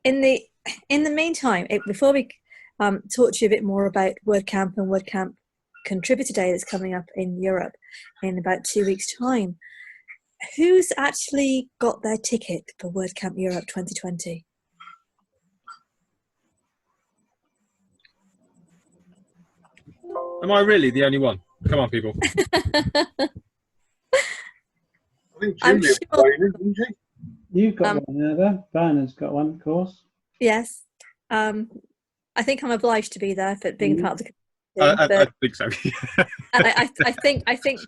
in the meantime, before we talk to you a bit more about WordCamp and WordCamp Contributor Day that's coming up in Europe in about 2 weeks' time, who's actually got their ticket for WordCamp Europe 2020? Am I really the only one? Come on, people. I think I'm Julia sure. isn't she? You've got one there. Bernhard's got one, of course. Yes. I think I'm obliged to be there for being part of the community. I think so. I think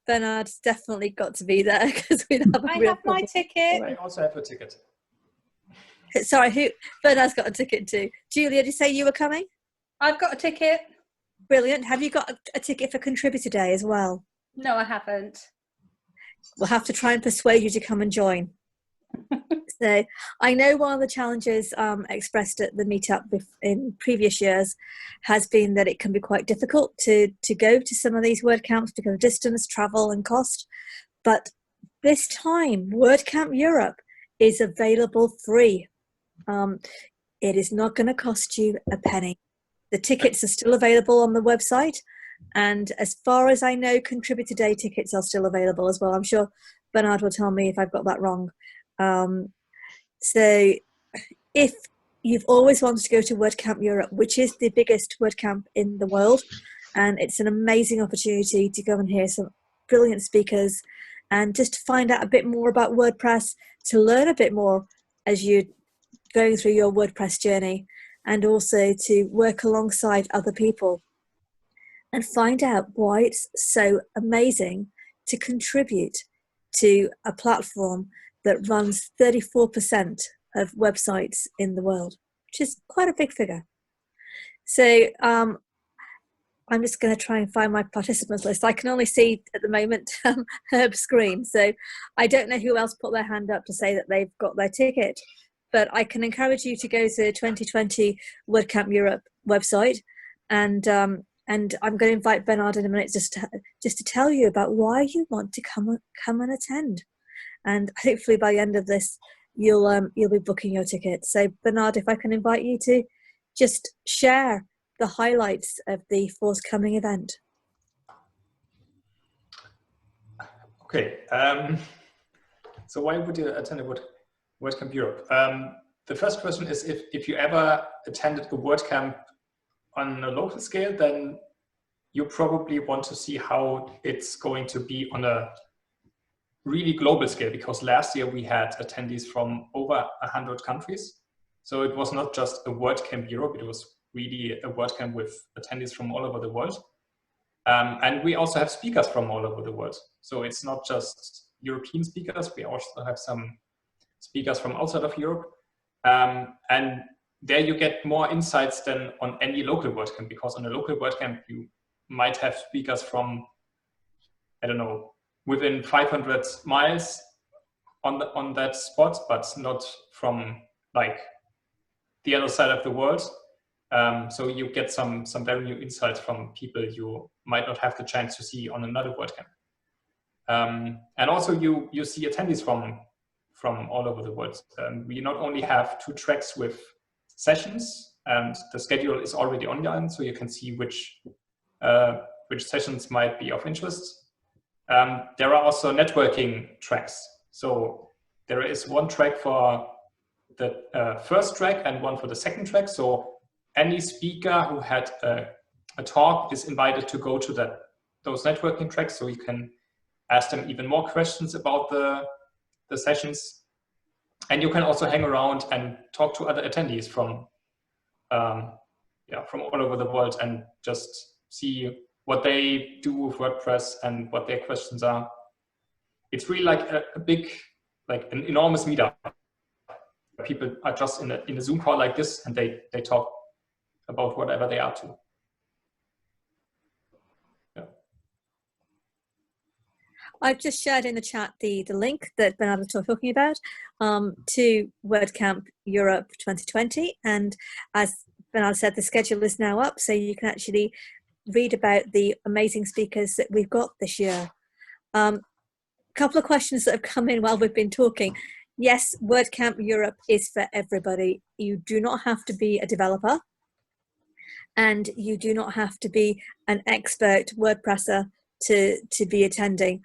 Bernhard's definitely got to be there because we have. I have my ticket. I also have a ticket. Sorry, who? Bernhard's got a ticket too. Julia, did you say you were coming? I've got a ticket. Brilliant. Have you got a ticket for Contributor Day as well? No, I haven't. We'll have to try and persuade you to come and join. So I know one of the challenges expressed at the meetup in previous years has been that it can be quite difficult to go to some of these WordCamps because of distance, travel and cost. But this time, WordCamp Europe is available free. It is not going to cost you a penny. The tickets are still available on the website. And as far as I know, Contributor Day tickets are still available as well. I'm sure Bernhard will tell me if I've got that wrong. So if you've always wanted to go to WordCamp Europe, which is the biggest WordCamp in the world, and it's an amazing opportunity to go and hear some brilliant speakers and just to find out a bit more about WordPress, to learn a bit more as you're going through your WordPress journey, and also to work alongside other people and find out why it's so amazing to contribute to a platform that runs 34% of websites in the world, which is quite a big figure. So I'm just going to try and find my participants list. I can only see at the moment Herb's screen, so I don't know who else put their hand up to say that they've got their ticket, but I can encourage you to go to the 2020 WordCamp Europe website, and I'm going to invite Bernhard in a minute just to tell you about why you want to come and attend. And hopefully by the end of this, you'll be booking your ticket. So Bernhard, if I can invite you to just share the highlights of the forthcoming event. Okay. So why would you attend a WordCamp Europe? The first question is if you ever attended a WordCamp on a local scale, then you probably want to see how it's going to be on a really global scale, because last year we had attendees from over 100 countries. So it was not just a WordCamp Europe, it was really a WordCamp with attendees from all over the world. And we also have speakers from all over the world. So it's not just European speakers, we also have some speakers from outside of Europe. And there you get more insights than on any local WordCamp, because on a local WordCamp you might have speakers from, I don't know, within 500 miles on that spot, but not from like the other side of the world. So you get some very new insights from people you might not have the chance to see on another WordCamp. And also you see attendees from all over the world. We not only have 2 tracks with sessions, and the schedule is already online, so you can see which sessions might be of interest. There are also networking tracks. So there is one track for the first track and one for the second track. So any speaker who had a talk is invited to go to those networking tracks, so you can ask them even more questions about the sessions. And you can also hang around and talk to other attendees from all over the world and just see what they do with WordPress and what their questions are. It's really like a big, like an enormous meetup. People are just in a Zoom call like this, and they talk about whatever they are up to. Yeah. I've just shared in the chat the link that Bernhard was talking about to WordCamp Europe 2020. And as Bernhard said, the schedule is now up, so you can actually read about the amazing speakers that we've got this year. Couple of questions that have come in while we've been talking. yes, WordCamp Europe is for everybody. You do not have to be a developer, and you do not have to be an expert WordPresser to be attending.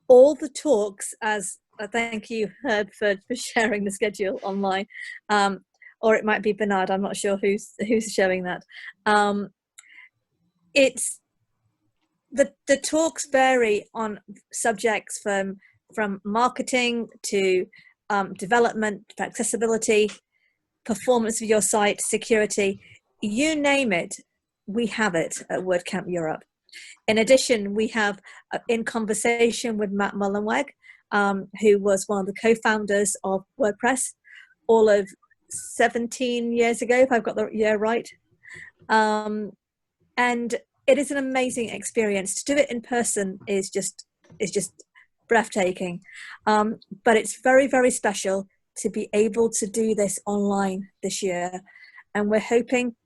All the talks, as thank you, Herb, for sharing the schedule online, or it might be Bernhard. I'm not sure who's showing that. It's the talks vary on subjects from marketing to development, to accessibility, performance of your site, security, you name it, we have it at WordCamp Europe. In addition, we have in conversation with Matt Mullenweg, who was one of the co-founders of WordPress all of 17 years ago, if I've got the year right. And it is an amazing experience. To do it in person is just breathtaking. But it's very, very special to be able to do this online this year. And we're hoping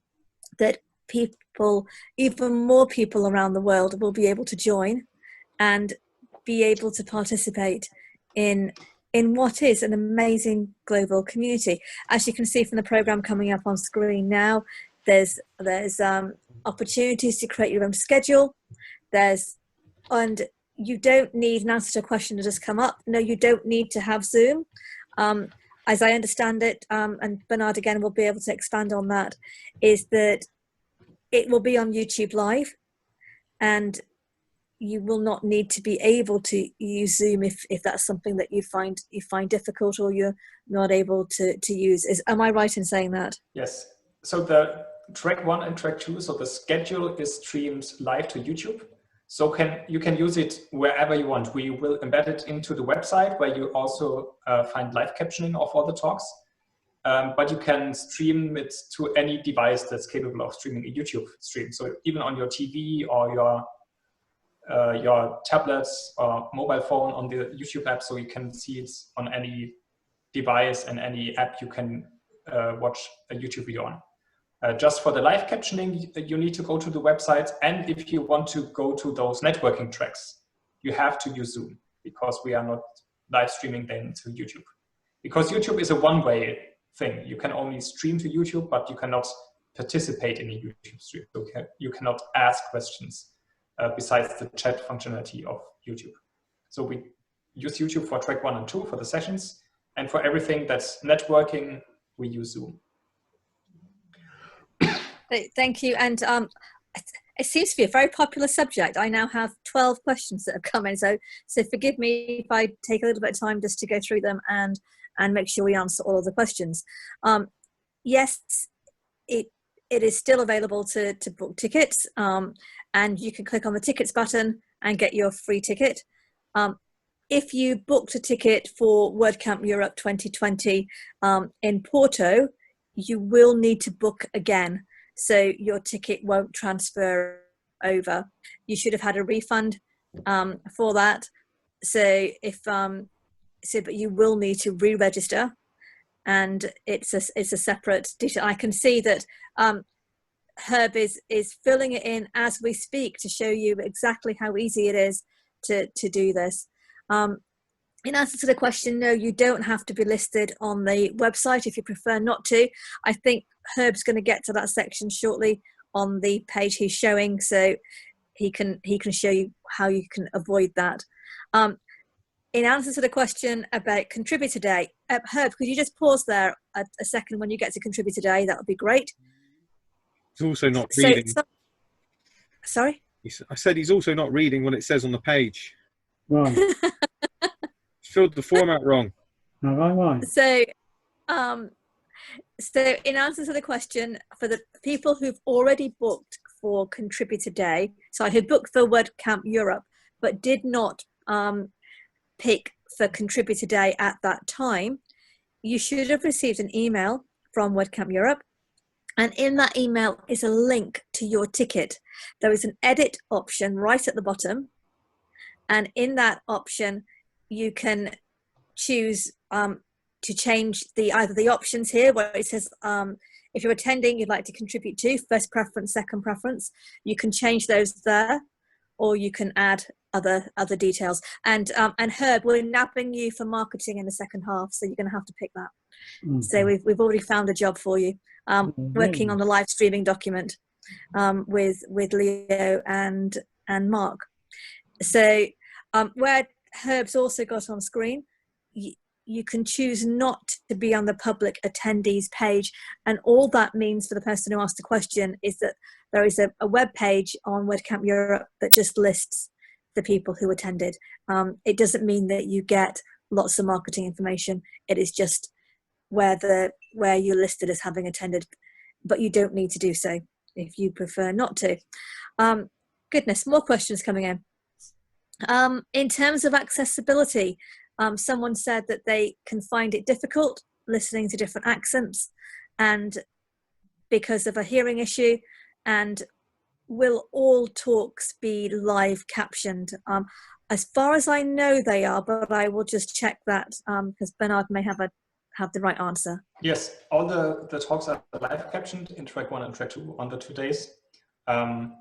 that people, even more people around the world, will be able to join and be able to participate in what is an amazing global community. As you can see from the program coming up on screen now, there's opportunities to create your own schedule. And you don't need an answer to a question to just come up. No, you don't need to have Zoom. As I understand it, and Bernhard again will be able to expand on that, is that it will be on YouTube Live, and you will not need to be able to use Zoom if that's something that you find difficult or you're not able to use. Am I right in saying that? Yes. So the track 1 and track 2, so the schedule is streamed live to YouTube. So you can use it wherever you want. We will embed it into the website where you also find live captioning of all the talks. But you can stream it to any device that's capable of streaming a YouTube stream. So even on your TV or your tablets or mobile phone on the YouTube app, so you can see it on any device and any app you can watch a YouTube video on. Just for the live captioning, you need to go to the website. And if you want to go to those networking tracks, you have to use Zoom, because we are not live streaming them to YouTube. Because YouTube is a one-way thing. You can only stream to YouTube, but you cannot participate in a YouTube stream. So you cannot ask questions besides the chat functionality of YouTube. So we use YouTube for track 1 and 2 for the sessions. And for everything that's networking, we use Zoom. Thank you. And it seems to be a very popular subject. I now have 12 questions that have come in. So forgive me if I take a little bit of time just to go through them and make sure we answer all of the questions. Yes, it is still available to book tickets, and you can click on the tickets button and get your free ticket. If you booked a ticket for WordCamp Europe 2020 in Porto, you will need to book again. So your ticket won't transfer over. You should have had a refund for that. So but you will need to re-register, and it's a separate detail. I can see that Herb is filling it in as we speak to show you exactly how easy it is to do this. In answer to the question, no, you don't have to be listed on the website if you prefer not to. I think Herb's going to get to that section shortly on the page he's showing, so he can show you how you can avoid that. In answer to the question about Contributor Day, Herb, could you just pause there a second when you get to Contributor Day? That would be great. He's also not reading. Sorry? I said he's also not reading what it says on the page. Right. Filled the format wrong. Right. So in answer to the question, for the people who've already booked for Contributor Day, so I had booked for WordCamp Europe, but did not pick for Contributor Day at that time, you should have received an email from WordCamp Europe. And in that email is a link to your ticket. There is an edit option right at the bottom. And in that option, you can choose to change either the options here where it says if you're attending, you'd like to contribute to first preference, second preference. You can change those there, or you can add other details. And Herb, we're nabbing you for marketing in the second half, so you're going to have to pick that. So we've already found a job for you, working on the live streaming document with Leo and Mark. So where Herb's also got on screen, you can choose not to be on the public attendees page, and all that means for the person who asked the question is that there is a web page on WordCamp Europe that just lists the people who attended. It doesn't mean that you get lots of marketing information. It is just where you're listed as having attended, but you don't need to do so if you prefer not to. Goodness, more questions coming in. In terms of accessibility, someone said that they can find it difficult listening to different accents and because of a hearing issue. And will all talks be live captioned? As far as I know they are, but I will just check that because Bernhard may have the right answer. Yes, all the talks are live captioned in track 1 and track 2 on the 2 days. And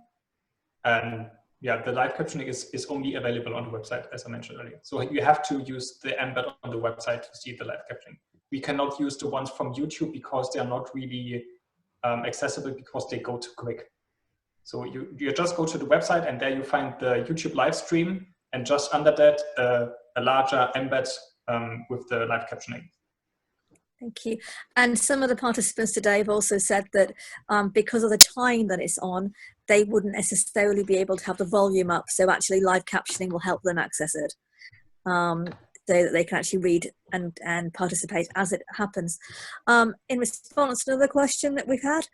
yeah, the live captioning is only available on the website, as I mentioned earlier. So you have to use the embed on the website to see the live captioning. We cannot use the ones from YouTube because they are not really accessible because they go too quick. So you just go to the website and there you find the YouTube live stream, and just under that a larger embed with the live captioning. Thank you. And some of the participants today have also said that because of the time that it's on, they wouldn't necessarily be able to have the volume up. So actually live captioning will help them access it so that they can actually read and participate as it happens. In response to another question that we've had,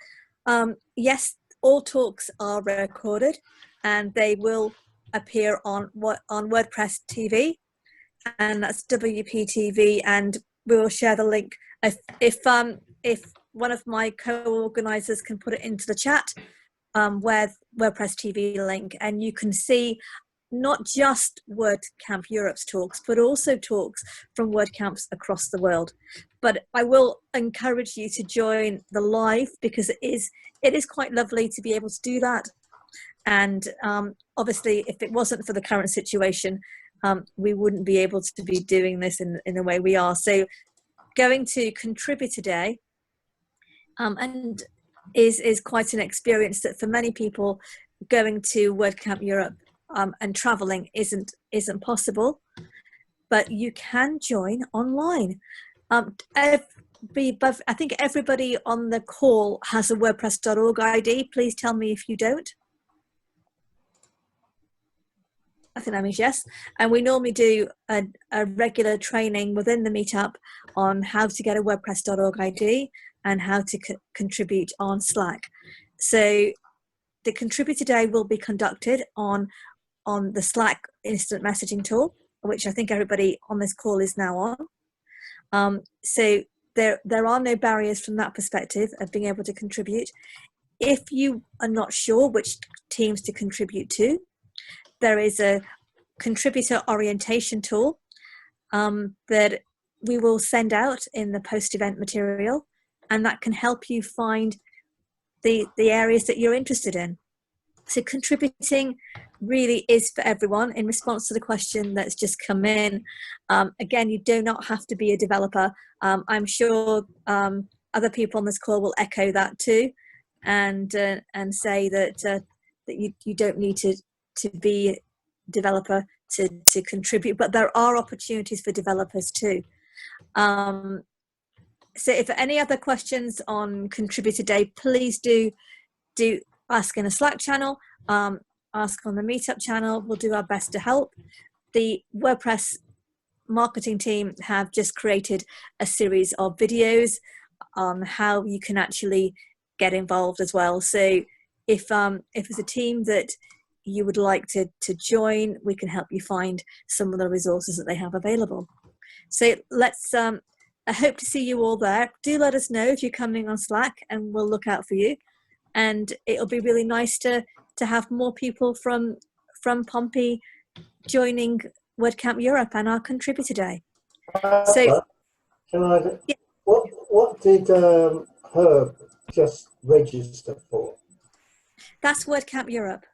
yes, all talks are recorded and they will appear on WordPress TV, and that's WPTV, and we will share the link. If one of my co-organizers can put it into the chat, where WordPress TV link, and you can see not just WordCamp Europe's talks, but also talks from WordCamps across the world. But I will encourage you to join the live because it is quite lovely to be able to do that. And obviously, if it wasn't for the current situation, we wouldn't be able to be doing this in the way we are. So going to contribute today and is quite an experience that for many people going to WordCamp Europe and traveling isn't possible, but you can join online. I think everybody on the call has a WordPress.org ID. Please tell me if you don't. I think that means yes. And we normally do a regular training within the meetup on how to get a WordPress.org ID and how to contribute on Slack. So the Contributor Day will be conducted on the Slack instant messaging tool, which I think everybody on this call is now on. So there are no barriers from that perspective of being able to contribute. If you are not sure which teams to contribute to, there is a contributor orientation tool that we will send out in the post-event material, and that can help you find the areas that you're interested in. So contributing really is for everyone. In response to the question that's just come in, again, you do not have to be a developer. I'm sure other people on this call will echo that too, and say that you don't need to be a developer to contribute, but there are opportunities for developers too. So if any other questions on Contributor Day, please do ask in a Slack channel, ask on the Meetup channel. We'll do our best to help. The WordPress marketing team have just created a series of videos on how you can actually get involved as well. So if it's a team that you would like to join, we can help you find some of the resources that they have available. So let's, I hope to see you all there. Do let us know if you're coming on Slack and we'll look out for you. And it'll be really nice to have more people from Pompey joining WordCamp Europe and our Contributor Day. So, can I, yeah. What did Herb just register for? That's WordCamp Europe.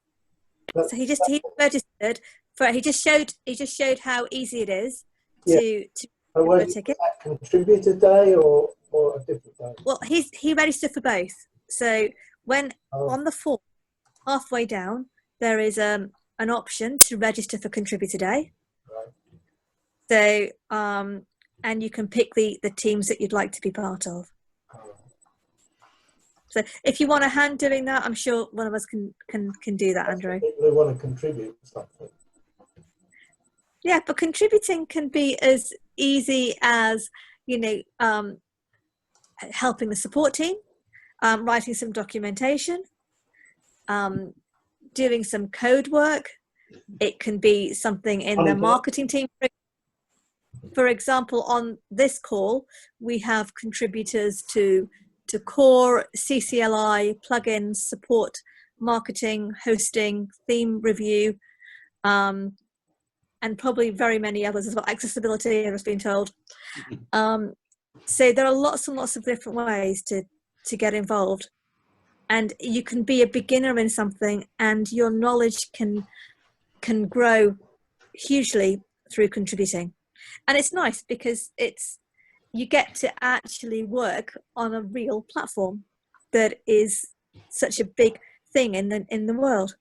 So he registered he just showed how easy it is Yeah. to So give a was ticket. that contributor day or a different day? Well, he registered for both. So when Oh, on the form, halfway down, there is an option to register for Contributor Day. right. So and you can pick the teams that you'd like to be part of. Oh, So if you want a hand doing that, I'm sure one of us can do that, that's Andrew. for people who want to contribute something. Yeah, but contributing can be as easy as, helping the support team, writing some documentation, doing some code work. It can be something in the marketing team. For example, on this call, we have contributors to core, CCLI, plugins, support, marketing, hosting, theme review, and probably very many others as well. Accessibility, I've been told. So there are lots and lots of different ways to get involved, and you can be a beginner in something, and your knowledge can grow hugely through contributing. And it's nice because you get to actually work on a real platform that is such a big thing in the world.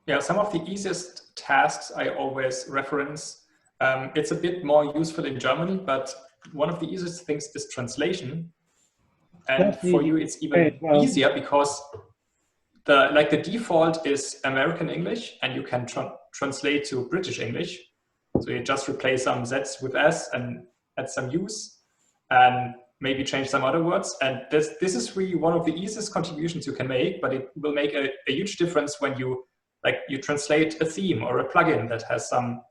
Yeah, some of the easiest tasks I always reference. It's a bit more useful in Germany, but one of the easiest things is translation. And for you, it's even easier because the default is American English, and you can translate to British English. So you just replace some Z's with S and add some U's and maybe change some other words. And this is really one of the easiest contributions you can make, but it will make a huge difference when you translate a theme or a plugin that has some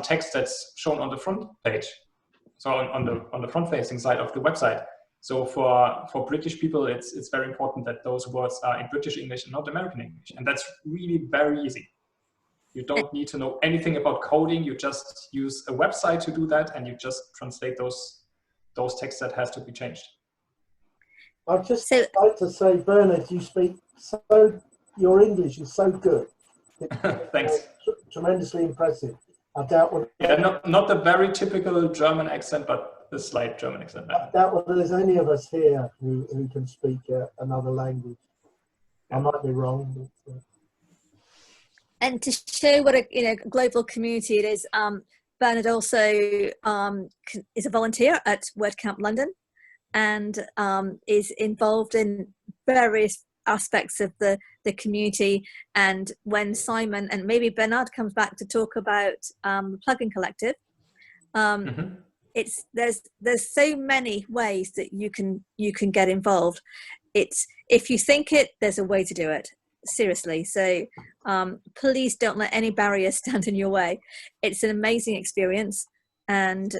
text that's shown on the front page. So on the front facing side of the website. So for British people, it's very important that those words are in British English and not American English. And that's really very easy. You don't need to know anything about coding. You just use a website to do that, and you just translate those texts that has to be changed. I'd just like to say, Bernhard, your English is so good. Thanks. Tremendously impressive. I doubt whether, not the very typical German accent, but the slight German accent. I doubt whether there's any of us here who can speak another language. I might be wrong. But, And to show what a global community it is, Bernhard also is a volunteer at WordCamp London, and is involved in various aspects of the community. And when Simon and maybe Bernhard comes back to talk about the plugin collective, there's so many ways that you can get involved. It's, if you think it, there's a way to do it. Seriously. So please don't let any barriers stand in your way. It's an amazing experience, and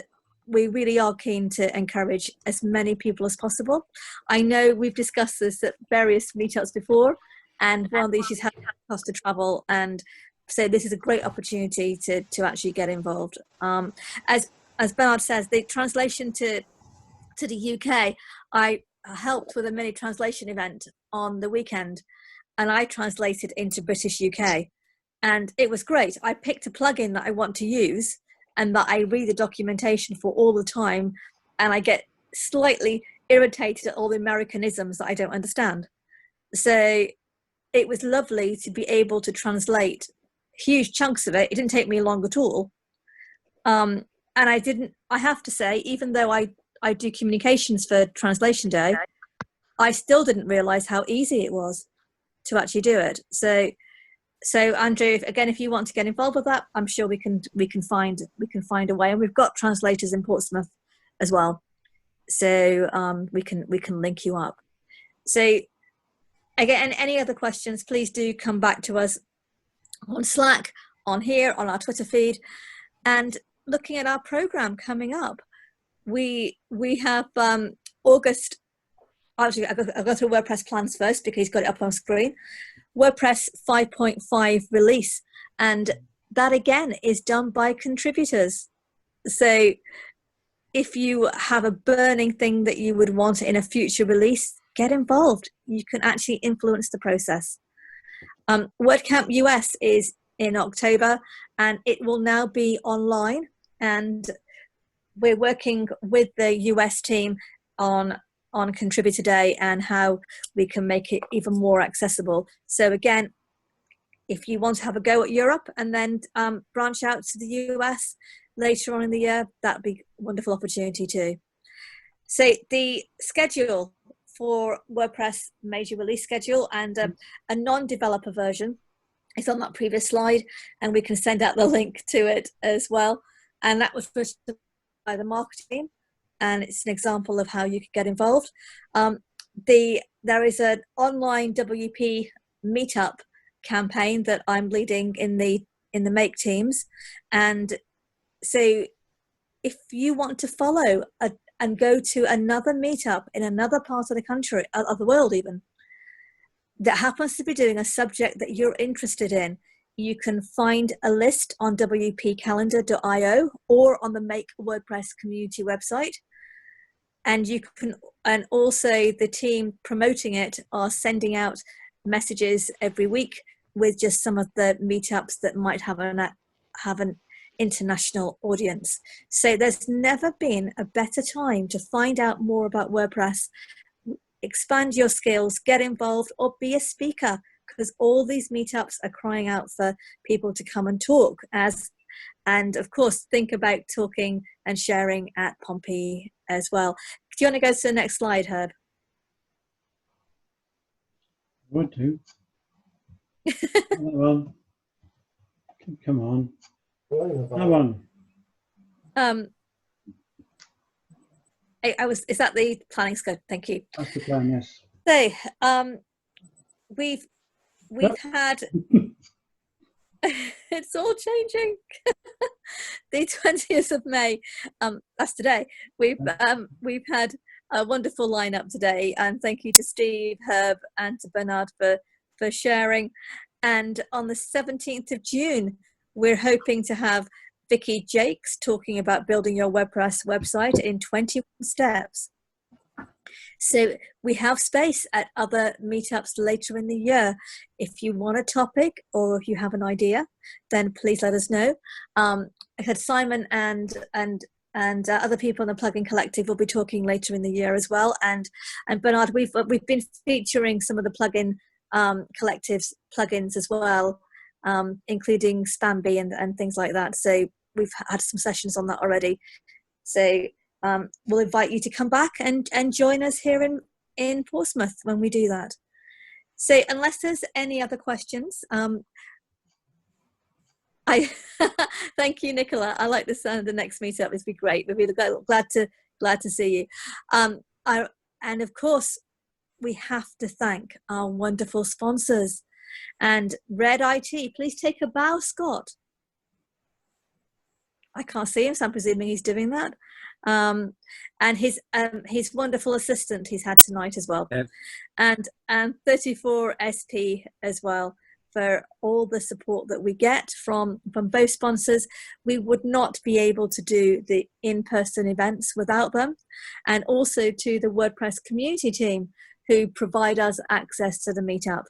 we really are keen to encourage as many people as possible. I know we've discussed this at various meetups before, and one of the issues has cost to travel, and so this is a great opportunity to actually get involved. As Bernhard says, the translation to the UK, I helped with a mini translation event on the weekend, and I translated into British UK, and it was great. I picked a plugin that I want to use and that I read the documentation for all the time, and I get slightly irritated at all the Americanisms that I don't understand. So it was lovely to be able to translate huge chunks of it. It didn't take me long at all. And I have to say, even though I do communications for Translation Day, I still didn't realize how easy it was to actually do it. So Andrew, if you want to get involved with that, I'm sure we can find a way, and we've got translators in Portsmouth as well, so we can link you up. So again, any other questions, please do come back to us on Slack, on here, on our Twitter feed. And looking at our program coming up, we have August. Actually, I'll go through WordPress plans first because he's got it up on screen. WordPress 5.5 release, and that again is done by contributors. So if you have a burning thing that you would want in a future release, get involved. You can actually influence the process. WordCamp US is in October, and it will now be online. And we're working with the US team on Contributor Day and how we can make it even more accessible. So again, if you want to have a go at Europe and then branch out to the US later on in the year, that'd be a wonderful opportunity too. So the schedule for WordPress major release schedule and a non-developer version is on that previous slide, and we can send out the link to it as well. And that was pushed by the marketing, and it's an example of how you could get involved. There is an online WP Meetup campaign that I'm leading in the Make teams, and so if you want to follow and go to another meetup in another part of the country, of the world even, that happens to be doing a subject that you're interested in, you can find a list on wpcalendar.io or on the Make WordPress community website. And you can, and also the team promoting it are sending out messages every week with just some of the meetups that might have an international audience. So there's never been a better time to find out more about WordPress, expand your skills, get involved, or be a speaker, because all these meetups are crying out for people to come and talk. And of course, think about talking and sharing at Pompey as well. Do you want to go to the next slide, Herb? Would do. Well, come on. Come on. Is that the planning scope? Thank you. That's the plan, yes. So we've had it's all changing. The 20th of May, that's today. We've had a wonderful lineup today, and thank you to Steve, Herb, and to Bernhard for sharing. And on the 17th of June, we're hoping to have Vicky Jakes talking about building your WordPress website in 21 steps. So we have space at other meetups later in the year. If you want a topic or if you have an idea, then please let us know. I had Simon and other people in the Plugin Collective will be talking later in the year as well. And Bernhard, we've been featuring some of the Plugin Collective's plugins as well, including Spamby and things like that. So we've had some sessions on that already. So we'll invite you to come back and join us here in Portsmouth when we do that. So unless there's any other questions, I thank you, Nicola. I like the sound of the next meetup. It's be great. We'll be glad to see you. And of course, we have to thank our wonderful sponsors. And Red IT, please take a bow, Scott. I can't see him, so I'm presuming he's doing that. And his wonderful assistant he's had tonight as well. Yeah. And 34SP as well, for all the support that we get from both sponsors. We would not be able to do the in-person events without them. And also to the WordPress community team who provide us access to the meetup.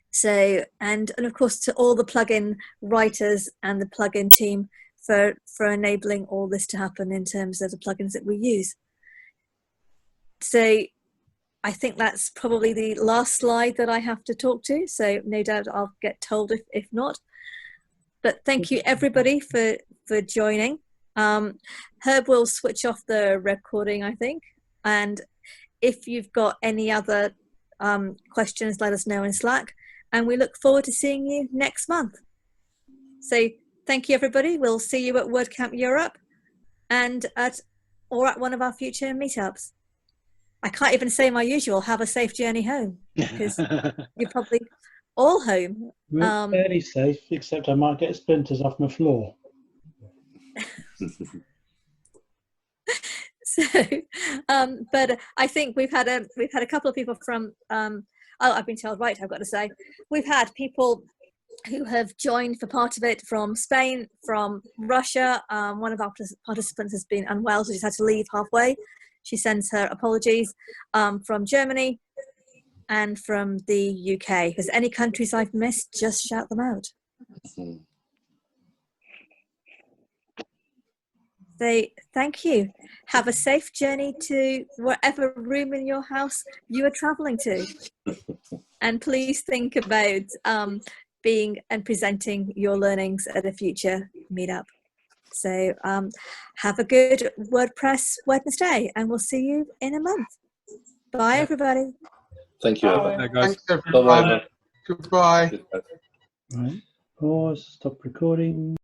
So, and of course to all the plugin writers and the plugin team for enabling all this to happen in terms of the plugins that we use. So I think that's probably the last slide that I have to talk to. So no doubt I'll get told if not. But thank you everybody for joining. Herb will switch off the recording, I think. And if you've got any other questions, let us know in Slack. And we look forward to seeing you next month. So thank you, everybody. We'll see you at WordCamp Europe and at one of our future meetups. I can't even say my usual, have a safe journey home, because you're probably all home. We're fairly safe, except I might get splinters off my floor. So, but I think we've had a couple of people from, I've been told, right, I've got to say, we've had people who have joined for part of it from Spain, from Russia. One of our participants has been unwell, so she's had to leave halfway. She sends her apologies. From Germany and from the UK. If there's any countries I've missed, just shout them out. Say thank you. Have a safe journey to whatever room in your house you are traveling to. And please think about being and presenting your learnings at a future meetup. So have a good WordPress Wednesday, and we'll see you in a month. Bye, everybody. Thank you. Bye. There, guys. Thanks, everyone. Bye-bye. Goodbye. Right. Pause. Stop recording.